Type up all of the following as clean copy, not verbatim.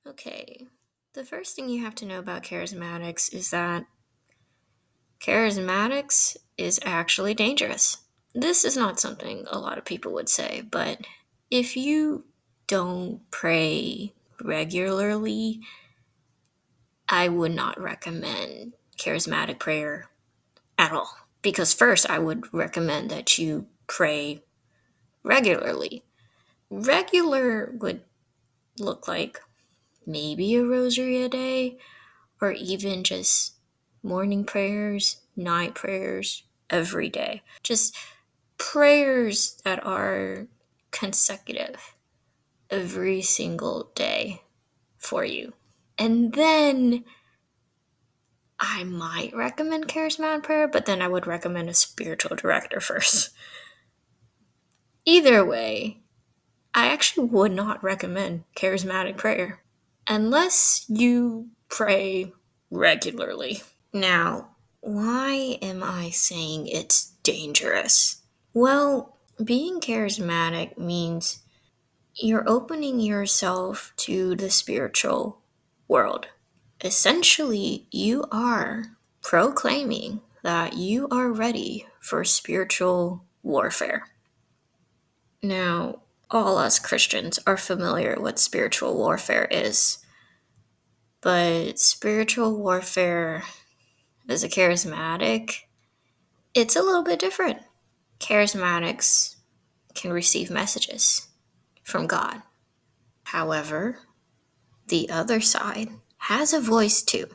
Okay, the first thing you have to know about charismatics is that charismatics is actually dangerous. This is not something a lot of people would say, but if you don't pray regularly, I would not recommend charismatic prayer at all. Because first, I would recommend that you pray regularly. Regular would look like maybe a rosary a day, or even just morning prayers, night prayers, every day. Just prayers that are consecutive every single day for you. And then I might recommend charismatic prayer, but then I would recommend a spiritual director first. Either way, I actually would not recommend charismatic prayer unless you pray regularly. Now, why am I saying it's dangerous? Well, being charismatic means you're opening yourself to the spiritual world. Essentially, you are proclaiming that you are ready for spiritual warfare. Now, all us Christians are familiar with spiritual warfare is, but spiritual warfare as a charismatic, it's a little bit different. Charismatics can receive messages from God. However, the other side has a voice too.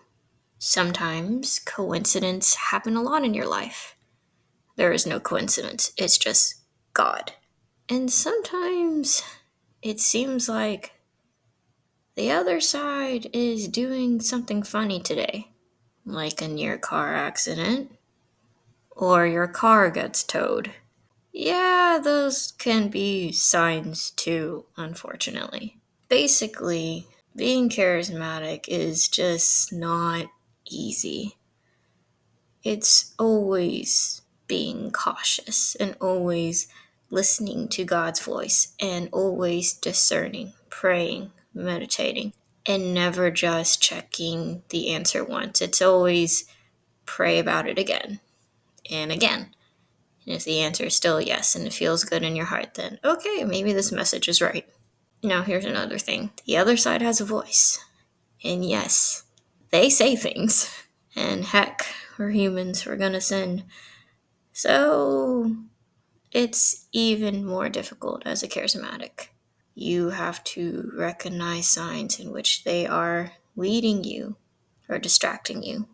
Sometimes coincidence happen a lot in your life. There is no coincidence, it's just God. And sometimes it seems like the other side is doing something funny today, like a near car accident, or your car gets towed. Yeah, those can be signs too, unfortunately. Basically, being charismatic is just not easy. It's always being cautious and always listening to God's voice and always discerning, praying, meditating, and never just checking the answer once. It's always pray about it again and again. And if the answer is still yes and it feels good in your heart, then okay, maybe this message is right. Now, here's another thing, the other side has a voice. And yes, they say things. And heck, we're humans, we're gonna sin. So it's even more difficult as a charismatic. You have to recognize signs in which they are leading you or distracting you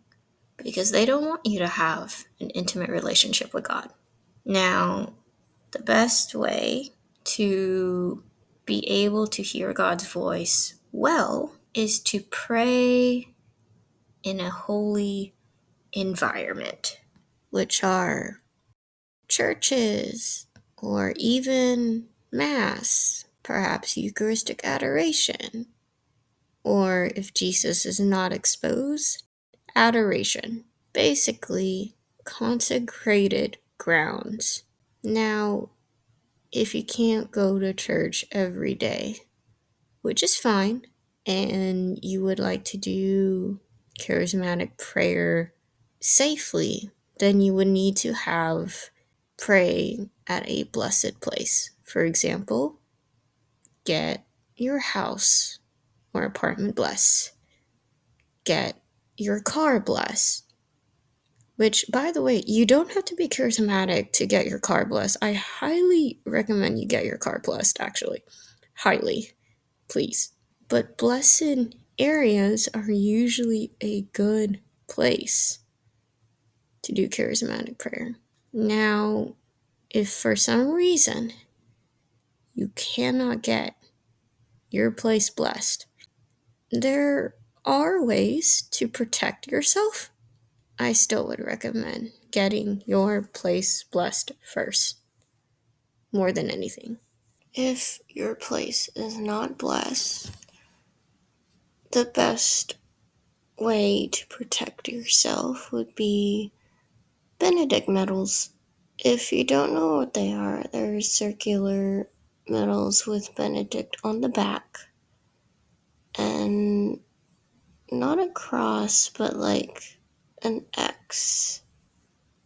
because they don't want you to have an intimate relationship with God. Now, the best way to be able to hear God's voice well is to pray in a holy environment, which are churches or even Mass, perhaps Eucharistic adoration, or if Jesus is not exposed, adoration. Basically, consecrated grounds. Now, if you can't go to church every day, which is fine, and you would like to do charismatic prayer safely, then you would need to have pray at a blessed place. For example, get your house or apartment blessed. Get your car blessed. Which, by the way, you don't have to be charismatic to get your car blessed. I highly recommend you get your car blessed, actually. Highly. Please. But blessed areas are usually a good place to do charismatic prayer. Now, if for some reason you cannot get your place blessed, there are ways to protect yourself. I still would recommend getting your place blessed first, more than anything. If your place is not blessed, the best way to protect yourself would be Benedict medals. If you don't know what they are, they're circular medals with Benedict on the back. And cross, but like an X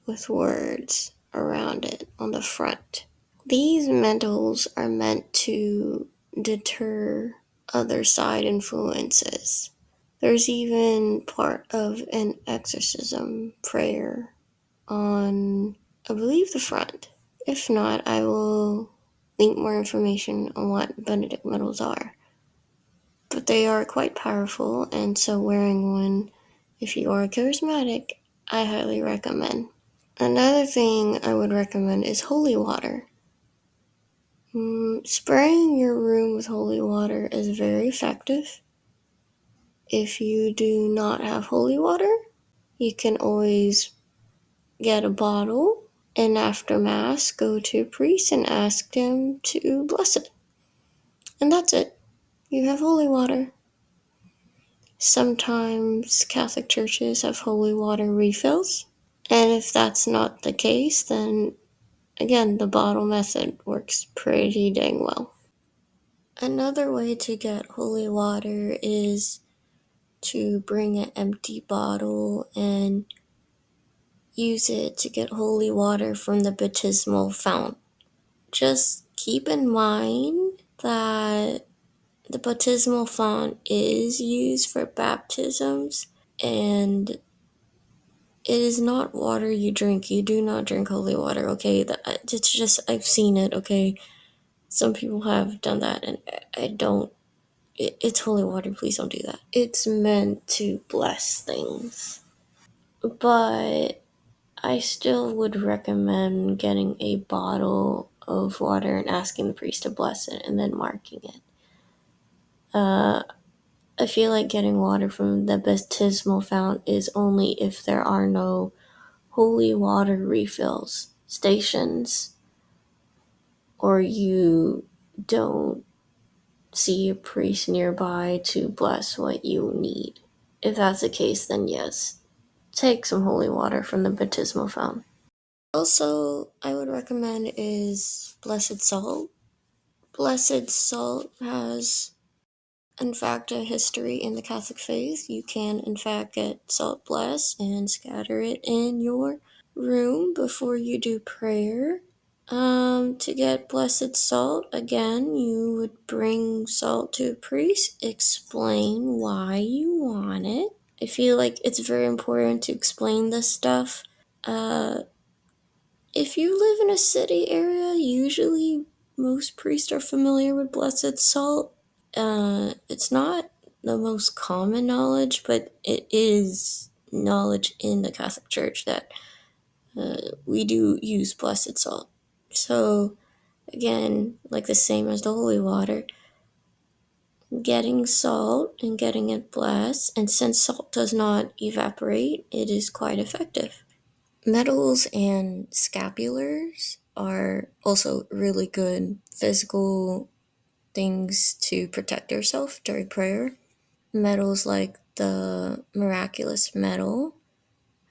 with words around it on the front. These medals are meant to deter other side influences. There's even part of an exorcism prayer on, I believe, the front. If not, I will link more information on what Benedict medals are. But they are quite powerful, and so wearing one, if you are charismatic, I highly recommend. Another thing I would recommend is holy water. Spraying your room with holy water is very effective. If you do not have holy water, you can always get a bottle and after Mass go to a priest and ask him to bless it. And that's it. You have holy water. Sometimes Catholic churches have holy water refills. And if that's not the case, then again, the bottle method works pretty dang well. Another way to get holy water is to bring an empty bottle and use it to get holy water from the baptismal fount. Just keep in mind that the baptismal font is used for baptisms, and it is not water you drink. You do not drink holy water, okay? It's just, I've seen it, okay? Some people have done that, and I don't. It's holy water, please don't do that. It's meant to bless things. But I still would recommend getting a bottle of water and asking the priest to bless it and then marking it. I feel like getting water from the baptismal fount is only if there are no holy water refills stations or you don't see a priest nearby to bless what you need. If that's the case, then yes, take some holy water from the baptismal fount. Also, I would recommend is blessed salt. Blessed salt has, in fact, a history in the Catholic faith. You can, in fact, get salt blessed and scatter it in your room before you do prayer. To get blessed salt, again, you would bring salt to a priest, explain why you want it. I feel like it's very important to explain this stuff. If you live in a city area, usually most priests are familiar with blessed salt. It's not the most common knowledge, but it is knowledge in the Catholic Church that we do use blessed salt. So, again, like the same as the holy water, getting salt and getting it blessed, and since salt does not evaporate, it is quite effective. Medals and scapulars are also really good physical things to protect yourself during prayer. Medals like the miraculous medal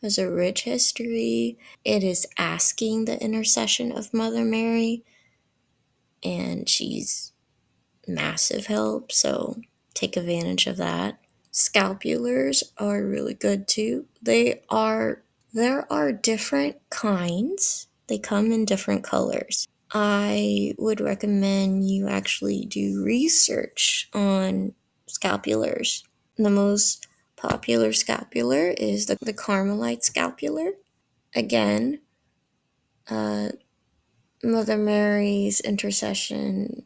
has a rich history. It is asking the intercession of Mother Mary, and she's massive help, so take advantage of that. Scapulars are really good too. There are different kinds. They come in different colors. I would recommend you actually do research on scapulars. The most popular scapular is the Carmelite scapular. Again, Mother Mary's intercession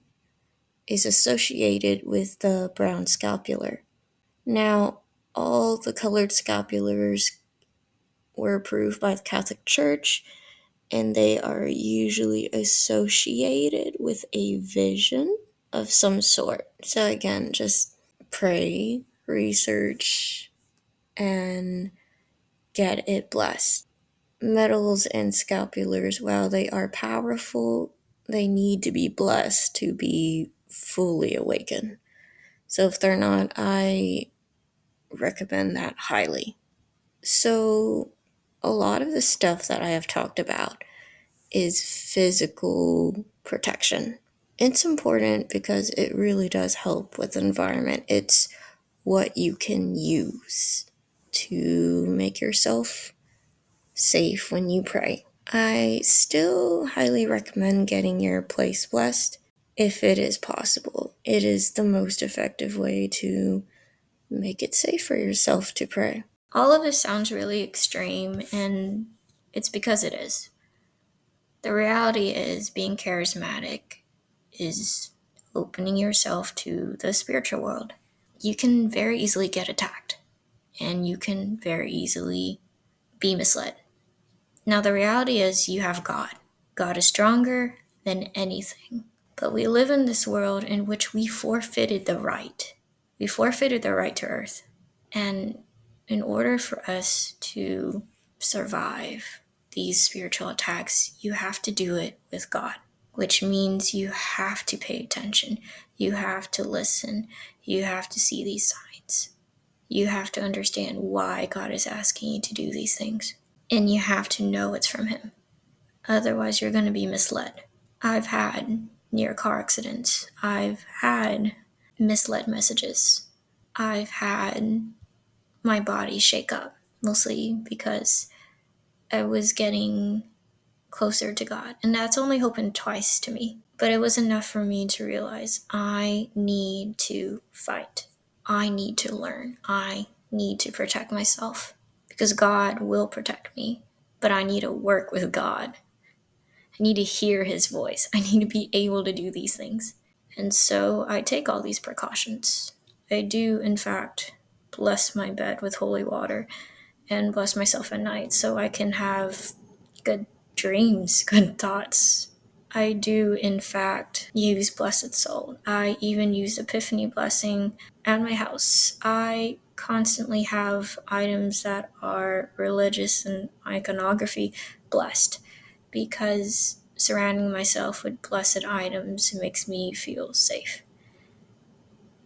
is associated with the brown scapular. Now, all the colored scapulars were approved by the Catholic Church, and they are usually associated with a vision of some sort. So, again, just pray, research, and get it blessed. Medals and scapulars, while they are powerful, they need to be blessed to be fully awakened. So if they're not, I recommend that highly. So a lot of the stuff that I have talked about is physical protection. It's important because it really does help with the environment. It's what you can use to make yourself safe when you pray. I still highly recommend getting your place blessed if it is possible. It is the most effective way to make it safe for yourself to pray. All of this sounds really extreme, and it's because it is. The reality is, being charismatic is opening yourself to the spiritual world. You can very easily get attacked, and you can very easily be misled. Now, the reality is, you have God. God is stronger than anything. But we live in this world in which we forfeited the right. We forfeited the right to earth. And in order for us to survive these spiritual attacks, you have to do it with God, which means you have to pay attention. You have to listen. You have to see these signs. You have to understand why God is asking you to do these things. And you have to know it's from Him. Otherwise, you're going to be misled. I've had near car accidents. I've had misled messages. I've had my body shake up, mostly because I was getting closer to God. And that's only happened twice to me. But it was enough for me to realize I need to fight. I need to learn. I need to protect myself because God will protect me. But I need to work with God. I need to hear His voice. I need to be able to do these things. And so I take all these precautions. I do, in fact, bless my bed with holy water and bless myself at night so I can have good dreams, good thoughts. I do, in fact, use Blessed Soul. I even use Epiphany Blessing at my house. I constantly have items that are religious and iconography blessed because surrounding myself with blessed items makes me feel safe.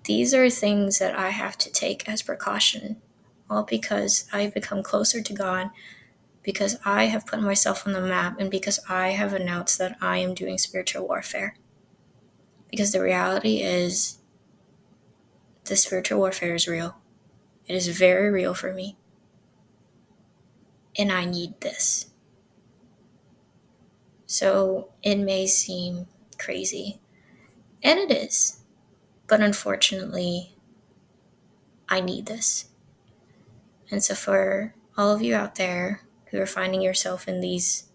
These are things that I have to take as precaution, all because I've become closer to God, because I have put myself on the map, and because I have announced that I am doing spiritual warfare. Because the reality is, the spiritual warfare is real. It is very real for me. And I need this. So it may seem crazy, and it is, but unfortunately, I need this. And so for all of you out there who are finding yourself in these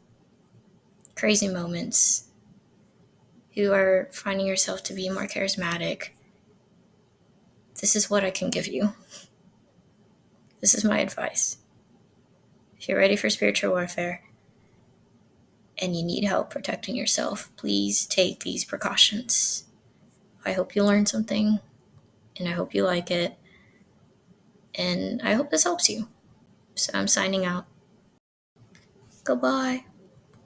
crazy moments, who are finding yourself to be more charismatic, this is what I can give you. This is my advice. If you're ready for spiritual warfare and you need help protecting yourself, please take these precautions. I hope you learned something, and I hope you like it, and I hope this helps you. So I'm signing out. Goodbye.